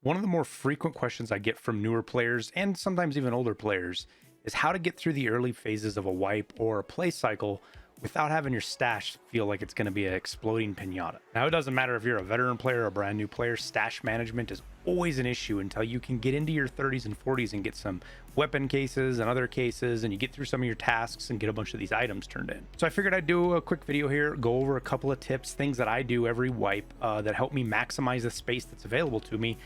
One of the more frequent questions I get from newer players and sometimes even older players is how to get through the early phases of a wipe or a play cycle without having your stash feel like it's going to be an exploding pinata. Now, it doesn't matter if you're a veteran player or a brand new player, stash management is always an issue until you can get into your 30s and 40s and get some weapon cases and other cases, and you get through some of your tasks and get a bunch of these items turned in. So I figured I'd do a quick video here, go over a couple of tips, things that I do every wipe that help me maximize the space that's available to me,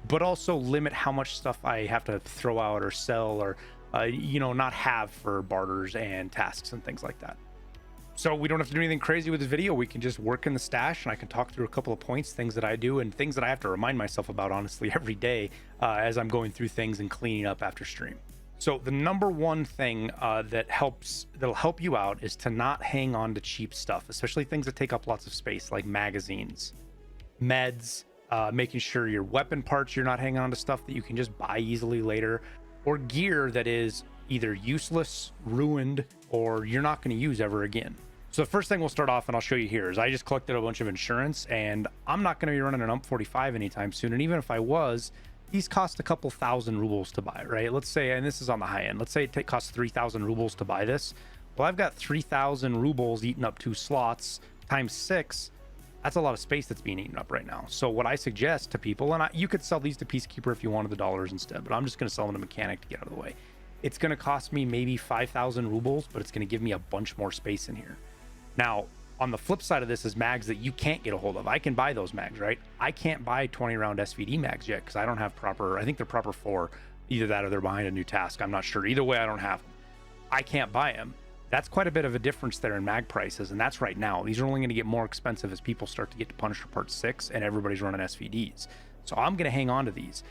but also limit how much stuff I have to throw out or sell or not have for barters and tasks and things like that. So we don't have to do anything crazy with this video. We can just work in the stash, and I can talk through a couple of points, things that I do and things that I have to remind myself about, honestly, every day as I'm going through things and cleaning up after stream. So the number one thing that'll help you out is to not hang on to cheap stuff, especially things that take up lots of space like magazines, meds, making sure your weapon parts, you're not hanging on to stuff that you can just buy easily later, or gear that is either useless, ruined, or you're not going to use ever again. So the first thing we'll start off, and I'll show you here, is I just collected a bunch of insurance, and I'm not going to be running an UMP45 anytime soon. And even if I was, these cost a couple thousand rubles to buy, right? Let's say, and this is on the high end, let's say it costs 3,000 rubles to buy this. Well, I've got 3,000 rubles eating up 2 slots times 6. That's a lot of space that's being eaten up right now. So what I suggest to people, and you could sell these to Peacekeeper if you wanted the dollars instead, but I'm just going to sell them to Mechanic to get out of the way. It's going to cost me maybe 5,000 rubles, but it's going to give me a bunch more space in here. Now, on the flip side of this is mags that you can't get a hold of. I can buy those mags, right? I can't buy 20 round SVD mags yet because I don't have I think they're proper for either that or they're behind a new task. I'm not sure. Either way, I don't have them. I can't buy them. That's quite a bit of a difference there in mag prices, and that's right now. These are only going to get more expensive as people start to get to Punisher Part 6 and everybody's running SVDs. So I'm going to hang on to these.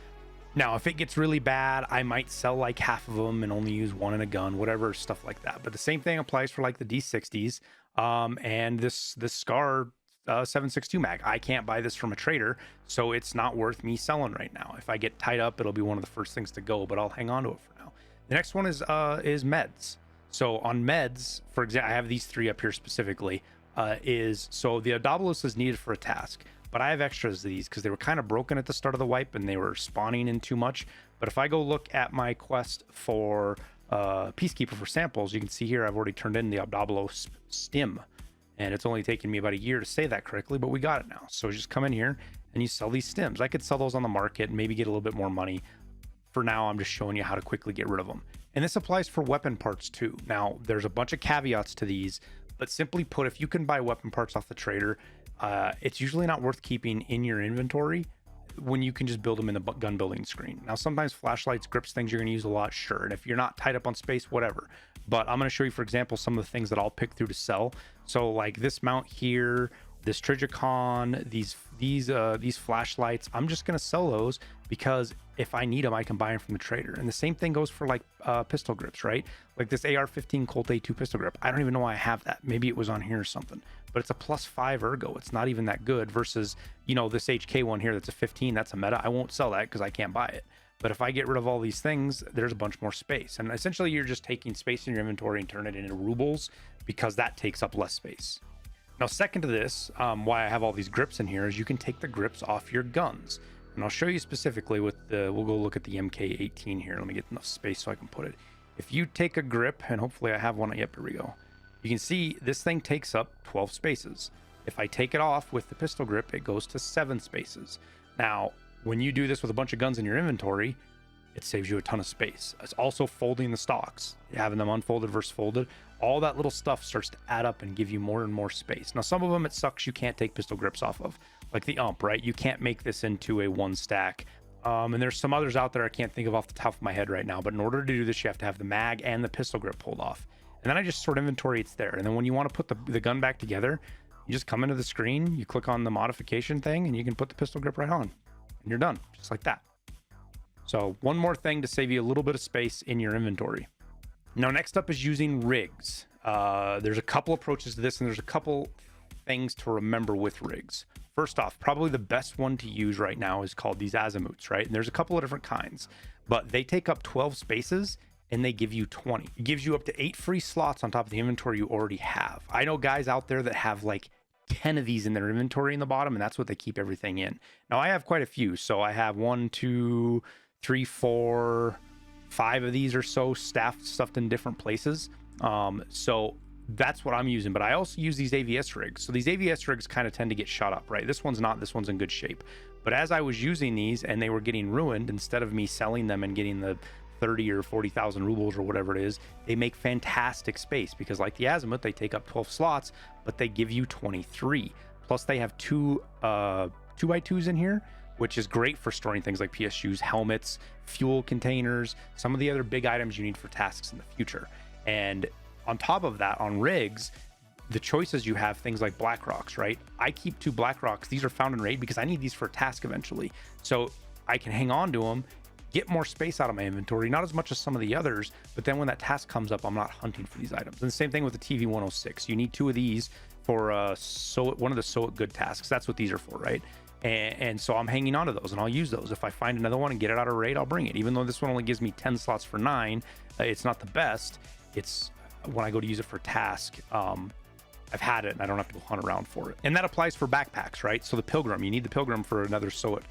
Now, if it gets really bad, I might sell like half of them and only use one in a gun, whatever, stuff like that. But the same thing applies for like the D60s and this SCAR 7.62 mag. I can't buy this from a trader, so it's not worth me selling right now. If I get tied up, it'll be one of the first things to go, but I'll hang on to it for now. The next one is meds. So on meds, for example, I have these 3 up here specifically. So the Odobolos is needed for a task, but I have extras of these because they were kind of broken at the start of the wipe and they were spawning in too much. But if I go look at my quest for Peacekeeper for samples, you can see here I've already turned in the Odobolos stim, and it's only taken me about a year to say that correctly, but we got it now. So just come in here and you sell these stims. I could sell those on the market and maybe get a little bit more money. For now, I'm just showing you how to quickly get rid of them. And this applies for weapon parts too. Now, there's a bunch of caveats to these, but simply put, if you can buy weapon parts off the trader, it's usually not worth keeping in your inventory when you can just build them in the gun building screen. Now, sometimes flashlights, grips, things you're going to use a lot, sure. And if you're not tied up on space, whatever. But I'm going to show you, for example, some of the things that I'll pick through to sell. So like this mount here, this Trigicon, these flashlights, I'm just going to sell those because if I need them, I can buy them from the trader. And the same thing goes for like pistol grips, right? Like this AR-15 Colt A2 pistol grip. I don't even know why I have that. Maybe it was on here or something, but it's a +5 ergo. It's not even that good versus, this HK one here that's a 15. That's a meta. I won't sell that because I can't buy it. But if I get rid of all these things, there's a bunch more space. And essentially you're just taking space in your inventory and turn it into rubles because that takes up less space. Now, second to this, why I have all these grips in here is you can take the grips off your guns. And I'll show you specifically with we'll go look at the MK18 here. Let me get enough space so I can put it. If you take a grip, and hopefully I have one, yep, here we go. You can see this thing takes up 12 spaces. If I take it off with the pistol grip, it goes to 7 spaces. Now, when you do this with a bunch of guns in your inventory, it saves you a ton of space. It's also folding the stocks, having them unfolded versus folded. All that little stuff starts to add up and give you more and more space. Now, some of them, it sucks you can't take pistol grips off of, like the UMP, right? You can't make this into a 1 stack. And there's some others out there I can't think of off the top of my head right now, but in order to do this, you have to have the mag and the pistol grip pulled off. And then I just sort inventory, it's there. And then when you want to put the gun back together, you just come into the screen, you click on the modification thing, and you can put the pistol grip right on. And you're done, just like that. So one more thing to save you a little bit of space in your inventory. Now, next up is using rigs. There's a couple approaches to this, and there's a couple things to remember with rigs. First off, probably the best one to use right now is called these azimuths, right? And there's a couple of different kinds, but they take up 12 spaces and they give you 20. It gives you up to 8 free slots on top of the inventory you already have. I know guys out there that have like 10 of these in their inventory in the bottom, and that's what they keep everything in. Now I have quite a few, so I have 1, 2, 3, 4, 5 of these or so stuffed in different places. So that's what I'm using, but I also use these AVS rigs. So these AVS rigs kind of tend to get shot up, right? This one's not, this one's in good shape. But as I was using these and they were getting ruined, instead of me selling them and getting the 30 or 40,000 rubles or whatever it is, they make fantastic space, because like the Azimuth, they take up 12 slots, but they give you 23. Plus they have two 2x2s in here, which is great for storing things like PSUs, helmets, fuel containers, some of the other big items you need for tasks in the future. And on top of that, on rigs, the choices you have, things like Black Rocks, right? I keep 2 Black Rocks. These are found in raid because I need these for a task eventually. So I can hang on to them, get more space out of my inventory, not as much as some of the others, but then when that task comes up, I'm not hunting for these items. And the same thing with the TV-106. You need 2 of these for one of the Sew It Good tasks. That's what these are for, right? And so I'm hanging on to those, and I'll use those. If I find another one and get it out of raid, I'll bring it. Even though this one only gives me 10 slots for 9, it's not the best. It's when I go to use it for task, I've had it and I don't have to go hunt around for it. And that applies for backpacks, right? So the Pilgrim, you need the Pilgrim for another Sew It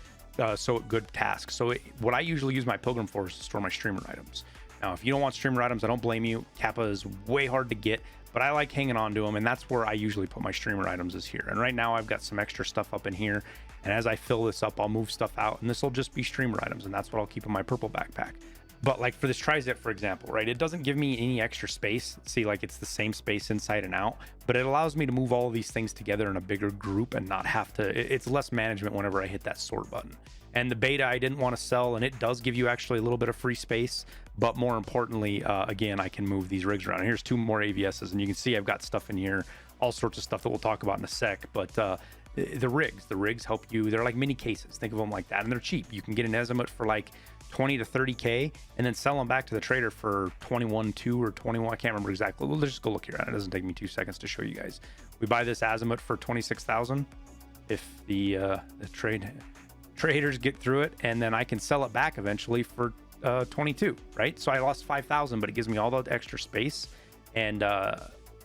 Good task. So what I usually use my Pilgrim for is to store my streamer items. Now, if you don't want streamer items, I don't blame you. Kappa is way hard to get, but I like hanging on to them, and that's where I usually put my streamer items is here. And right now I've got some extra stuff up in here, and as I fill this up, I'll move stuff out, and this will just be streamer items, and that's what I'll keep in my purple backpack. But like for this Trizet, for example, right, it doesn't give me any extra space. See, like it's the same space inside and out, but it allows me to move all of these things together in a bigger group and not have to, it's less management whenever I hit that sort button. And the beta I didn't want to sell, and it does give you actually a little bit of free space, but more importantly, again, I can move these rigs around. And here's 2 more AVSs, and you can see I've got stuff in here, all sorts of stuff that we'll talk about in a sec, but the rigs help you. They're like mini cases, think of them like that, and they're cheap. You can get an Azimuth for like 20 to 30k and then sell them back to the trader for 21.2 or 21, I can't remember exactly. Well, let's just go look here. It doesn't take me 2 seconds to show you guys. We buy this Azimuth for 26,000 if the traders get through it, and then I can sell it back eventually for 22, right? So I lost 5,000, but it gives me all that extra space and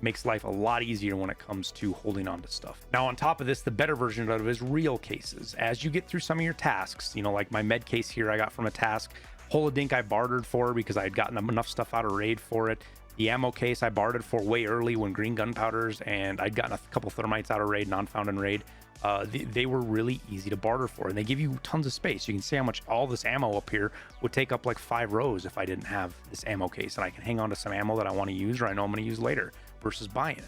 makes life a lot easier when it comes to holding on to stuff. Now, on top of this, the better version of it is real cases. As you get through some of your tasks, you know, like my med case here I got from a task. Holodink I bartered for because I had gotten enough stuff out of raid for it. The ammo case I bartered for way early when green gunpowders, and I'd gotten a couple thermites out of raid, non-found in raid. They were really easy to barter for, and they give you tons of space. You can see how much all this ammo up here would take up like 5 rows if I didn't have this ammo case, and I can hang on to some ammo that I want to use or I know I'm going to use later versus buying it.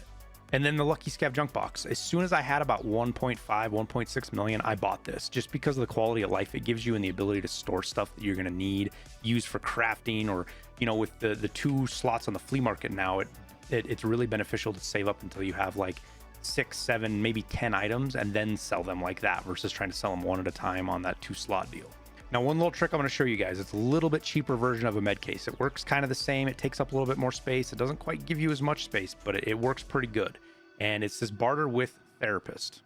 And then the Lucky Scav junk box. As soon as I had about 1.5, 1.6 million, I bought this just because of the quality of life it gives you and the ability to store stuff that you're going to need, use for crafting, or, you know, with the 2 slots on the flea market now, it's really beneficial to save up until you have like 6, 7, maybe 10 items and then sell them like that versus trying to sell them one at a time on that 2 slot deal. Now, one little trick I'm going to show you guys, it's a little bit cheaper version of a med case. It works kind of the same. It takes up a little bit more space. It doesn't quite give you as much space, but it works pretty good. And it's this barter with therapist.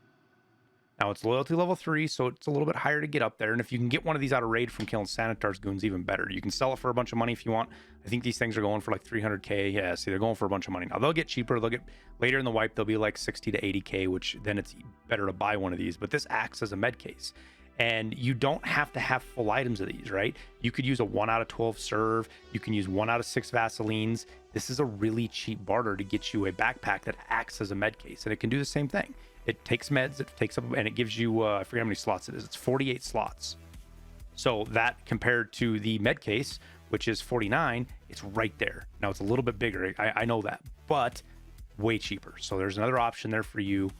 Now, it's loyalty level 3, so it's a little bit higher to get up there. And if you can get one of these out of raid from killing Sanitar's goons, even better. You can sell it for a bunch of money if you want. I think these things are going for like 300k. Yeah, see, they're going for a bunch of money. Now, they'll get cheaper. They'll get later in the wipe, they'll be like 60 to 80k, which then it's better to buy one of these. But this acts as a med case. And you don't have to have full items of these, right? You could use a 1 out of 12 serve. You can use 1 out of 6 Vaselines. This is a really cheap barter to get you a backpack that acts as a med case, and it can do the same thing. It takes meds, it takes up, and it gives you, I forget how many slots it is. It's 48 slots. So that compared to the med case, which is 49, it's right there. Now it's a little bit bigger. I know that, but way cheaper. So there's another option there for you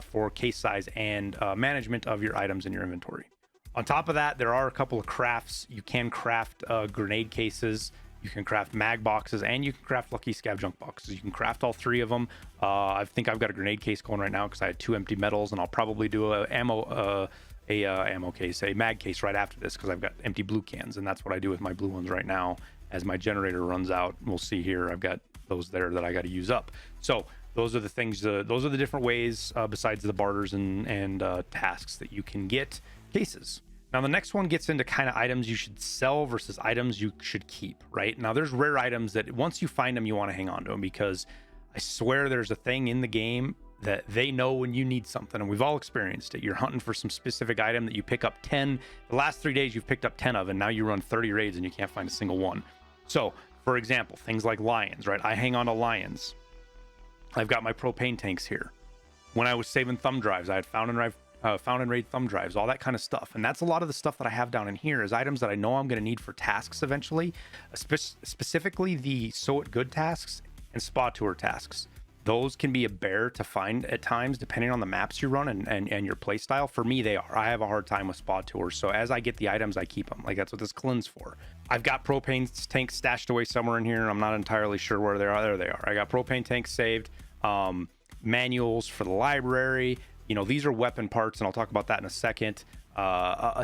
for case size and management of your items in your inventory. On top of that, there are a couple of crafts. You can craft grenade cases, you can craft mag boxes, and you can craft Lucky Scav junk boxes. You can craft all 3 of them. I think I've got a grenade case going right now because I had 2 empty metals, and I'll probably do a ammo case, a mag case right after this because I've got empty blue cans, and that's what I do with my blue ones right now. As my generator runs out, we'll see here, I've got those there that I got to use up. So those are the things, those are the different ways besides the barters and tasks that you can get cases. Now, the next one gets into kind of items you should sell versus items you should keep, right? Now, there's rare items that once you find them, you want to hang on to them because I swear there's a thing in the game that they know when you need something, and we've all experienced it. You're hunting for some specific item that you pick up 10, the last 3 days you've picked up 10 of, and now you run 30 raids and you can't find a single one. So for example, things like lions, right? I hang on to lions. I've got my propane tanks here. When I was saving thumb drives, I had found and raid thumb drives, all that kind of stuff. And that's a lot of the stuff that I have down in here is items that I know I'm going to need for tasks eventually, specifically the Sew It Good tasks and Spa Tour tasks. Those can be a bear to find at times, depending on the maps you run and your play style. For me, they are. I have a hard time with Spa Tours. So as I get the items, I keep them. Like, that's what this cleanse for. I've got propane tanks stashed away somewhere in here. I'm not entirely sure where they are. There they are. I got propane tanks saved. Manuals for the library. You know, these are weapon parts, and I'll talk about that in a second.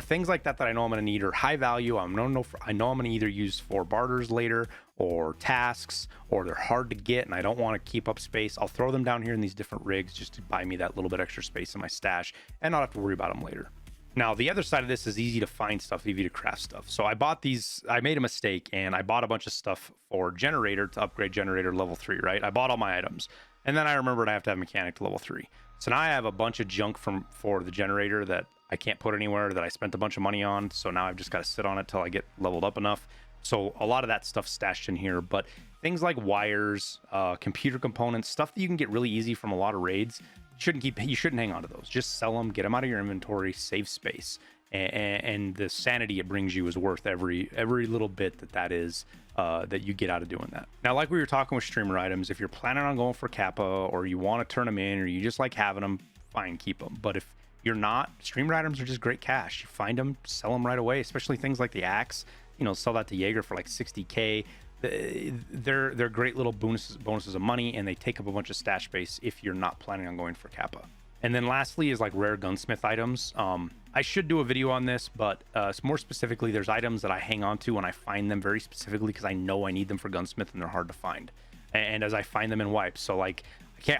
Things like that I know I'm going to need are high value. I know I'm going to either use for barters later or tasks, or they're hard to get and I don't want to keep up space. I'll throw them down here in these different rigs just to buy me that little bit extra space in my stash and not have to worry about them later. Now, the other side of this is easy to find stuff, easy to craft stuff. So I bought these, I made a mistake and I bought a bunch of stuff for generator to upgrade generator level 3, right? I bought all my items and then I remembered I have to have mechanic to level 3. So now I have a bunch of junk for the generator that I can't put anywhere, that I spent a bunch of money on. So now I've just got to sit on it till I get leveled up enough. So a lot of that stuff stashed in here, but things like wires, computer components, stuff that you can get really easy from a lot of raids, you shouldn't hang on to those. Just sell them, get them out of your inventory, save space, and the sanity it brings you is worth every little bit that is that you get out of doing that. Now, like we were talking with streamer items, if you're planning on going for Kappa or you want to turn them in or you just like having them, fine, keep them. But if you're not, streamer items are just great cash. You find them, sell them right away, especially things like the axe. You know, sell that to Jaeger for like 60K. They're great little bonuses of money, and they take up a bunch of stash space if you're not planning on going for Kappa. And then lastly is like rare gunsmith items. I should do a video on this, but more specifically, there's items that I hang on to when I find them very specifically because I know I need them for gunsmith and they're hard to find. And as I find them in wipes, so like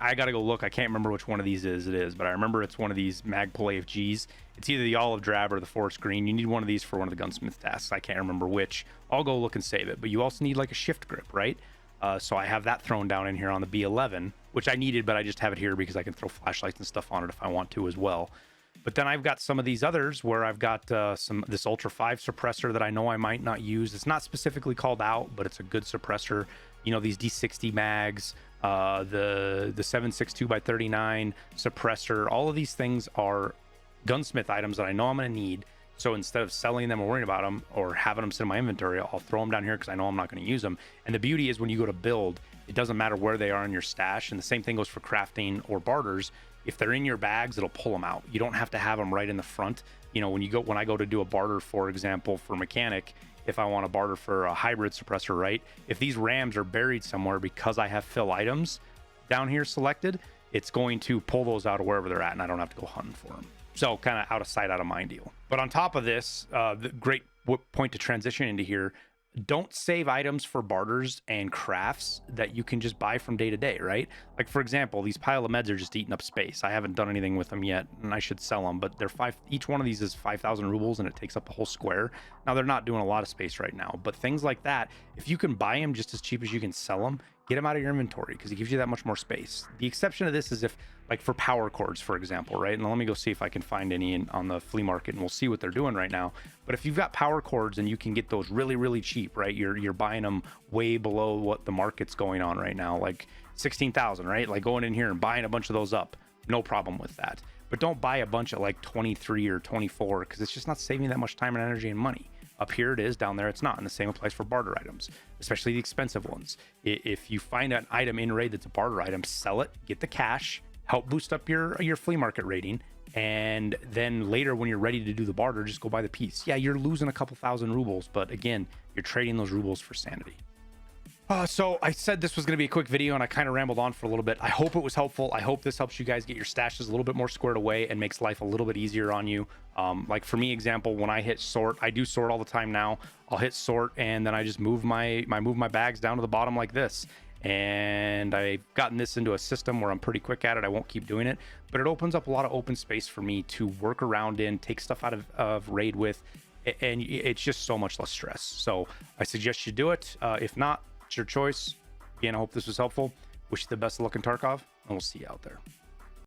I gotta go look. I can't remember which one of these it is, but I remember it's one of these Magpul AFGs. It's either the olive drab or the forest green. You need one of these for one of the gunsmith tasks. I can't remember which. I'll go look and save it. But you also need like a shift grip, right? So I have that thrown down in here on the B11, which I needed, but I just have it here because I can throw flashlights and stuff on it if I want to as well. But then I've got some of these others where I've got this Ultra 5 suppressor that I know I might not use. It's not specifically called out, but it's a good suppressor. You know, these D60 mags, the 7.62x39 suppressor, all of these things are gunsmith items that I know I'm going to need. So instead of selling them or worrying about them or having them sit in my inventory, I'll throw them down here because I know I'm not going to use them. And the beauty is when you go to build, it doesn't matter where they are in your stash. And the same thing goes for crafting or barters. If they're in your bags, it'll pull them out. You don't have to have them right in the front. You know, when I go to do a barter, for example, for mechanic, if I want to barter for a hybrid suppressor, right? If these rams are buried somewhere because I have fill items down here selected, it's going to pull those out of wherever they're at and I don't have to go hunting for them. So kind of out of sight, out of mind deal. But on top of this, the great point to transition into here, don't save items for barters and crafts that you can just buy from day to day, right? Like for example, these pile of meds are just eating up space. I haven't done anything with them yet and I should sell them, but each one of these is 5,000 rubles and it takes up a whole square. Now they're not doing a lot of space right now, but things like that, if you can buy them just as cheap as you can sell them, get them out of your inventory because it gives you that much more space. The exception to this is if, like for power cords, for example, right? And let me go see if I can find any on the flea market and we'll see what they're doing right now. But if you've got power cords and you can get those really, really cheap, right? You're buying them way below what the market's going on right now, like 16,000, right? Like going in here and buying a bunch of those up, no problem with that. But don't buy a bunch at like 23 or 24 because it's just not saving that much time and energy and money. Up here it is, down there it's not, and the same applies for barter items, especially the expensive ones. If you find an item in raid that's a barter item, sell it, get the cash, help boost up your flea market rating, and then later when you're ready to do the barter, just go buy the piece. Yeah, you're losing a couple thousand rubles, but again, you're trading those rubles for sanity. So I said this was going to be a quick video and I kind of rambled on for a little bit. I hope it was helpful. I hope this helps you guys get your stashes a little bit more squared away and makes life a little bit easier on you. Like for me, example, when I hit sort, I do sort all the time now. I'll hit sort and then I just move my bags down to the bottom like this. And I've gotten this into a system where I'm pretty quick at it. I won't keep doing it, but it opens up a lot of open space for me to work around in, take stuff out of raid with, and it's just so much less stress. So I suggest you do it. If not, it's your choice. Again, I hope this was helpful. Wish you the best of luck in Tarkov, and we'll see you out there.